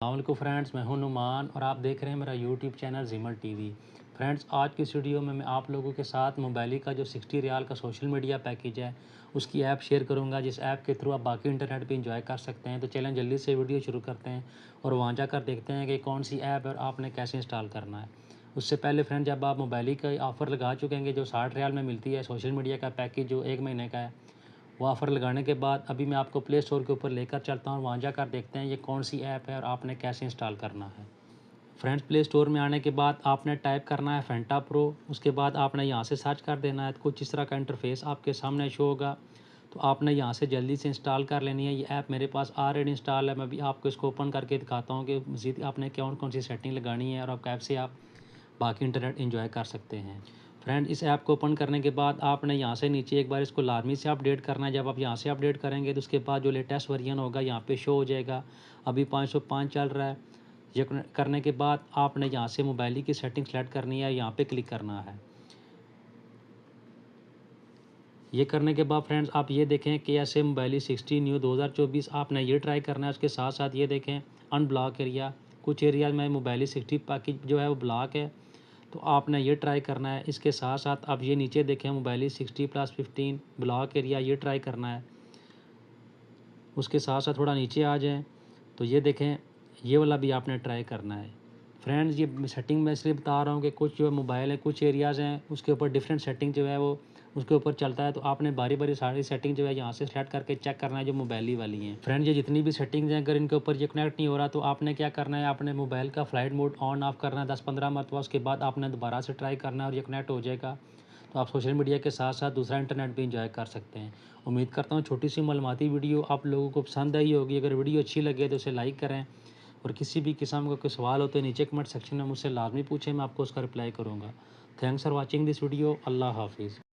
अस्सलामुअलैकुम फ्रेंड्स, मैं हूं नुमान और आप देख रहे हैं मेरा यूट्यूब चैनल ज़ीमल टीवी। फ्रेंड्स, आज की इस वीडियो में मैं आप लोगों के साथ मोबाइल का जो 60 रियाल का सोशल मीडिया पैकेज है उसकी ऐप शेयर करूंगा, जिस ऐप के थ्रू आप बाकी इंटरनेट भी इंजॉय कर सकते हैं। तो चलें जल्दी से वीडियो शुरू करते हैं और वहाँ जाकर देखते हैं कि कौन सी ऐप है और आपने कैसे इंस्टॉल करना है। उससे पहले फ्रेंड, जब आप मोबाइल का ऑफ़र लगा चुके हैं जो 60 रियाल में मिलती है सोशल मीडिया का पैकेज जो 1 महीने का है, वो ऑफ़र लगाने के बाद अभी मैं आपको प्ले स्टोर के ऊपर लेकर चलता हूँ और वहाँ जाकर देखते हैं ये कौन सी ऐप है और आपने कैसे इंस्टॉल करना है। फ्रेंड्स, प्ले स्टोर में आने के बाद आपने टाइप करना है फेंटा प्रो। उसके बाद आपने यहाँ से सर्च कर देना है। तो कुछ इस तरह का इंटरफेस आपके सामने शो होगा, तो आपने यहाँ से जल्दी से इंस्टॉल कर लेनी है। ये ऐप मेरे पास ऑलरेडी इंस्टॉल है। मैं भी आपको इसको ओपन करके दिखाता हूँ कि मज़ीद आपने कौन कौन सी सेटिंग लगानी है और आप कैब से आप बाकी इंटरनेट एंजॉय कर सकते हैं। फ्रेंड, इस ऐप को ओपन करने के बाद आपने यहाँ से नीचे एक बार इसको लाजमी से अपडेट करना है। जब आप यहाँ से अपडेट करेंगे तो उसके बाद जो लेटेस्ट वर्जन होगा यहाँ पे शो हो जाएगा। अभी 505 चल रहा है। ये करने के बाद आपने यहाँ से मोबाइल की सेटिंग सेलेक्ट करनी है, यहाँ पे क्लिक करना है। ये करने के बाद फ्रेंड्स आप ये देखें कि ऐसे मोबाइल 60 न्यू 2024 आपने ये ट्राई करना है। उसके साथ साथ ये देखें अनब्लॉक एरिया, कुछ एरिया में मोबाइल 60 पैकेज जो है वो ब्लॉक है, तो आपने ये ट्राई करना है। इसके साथ साथ आप ये नीचे देखें मोबाइल 60+15 ब्लॉक एरिया, ये ट्राई करना है। उसके साथ साथ थोड़ा नीचे आ जाएं तो ये देखें ये वाला भी आपने ट्राई करना है। फ्रेंड्स, ये सेटिंग मैं इसलिए बता रहा हूँ कि कुछ जो मोबाइल है, कुछ एरियाज़ हैं उसके ऊपर डिफरेंट सेटिंग जो है वो उसके ऊपर चलता है, तो आपने बारी बारी सारी सेटिंग जो है यहाँ से सेलेक्ट करके चेक करना है जो मोबाइल ही वाली हैं। फ्रेंड्स, ये जितनी भी सेटिंग्स हैं अगर इनके ऊपर ये कनेक्ट नहीं हो रहा तो आपने क्या करना है, आपने मोबाइल का फ्लाइट मोड ऑन ऑफ करना है 10-15 मरतबा। उसके बाद आपने दोबारा से ट्राई करना है और ये कनेक्ट हो जाएगा, तो आप सोशल मीडिया के साथ साथ दूसरा इंटरनेट भी इंजॉय कर सकते हैं। उम्मीद करता हूँ छोटी सी मालूमाती वीडियो आप लोगों को पसंद आई होगी। अगर वीडियो अच्छी लगे तो उसे लाइक करें और किसी भी किस्म का कोई सवाल हो तो नीचे कमेंट सेक्शन में मुझसे लाजमी पूछें, मैं आपको उसका रिप्लाई करूँगा। Thanks for watching this video. अल्लाह हाफिज़।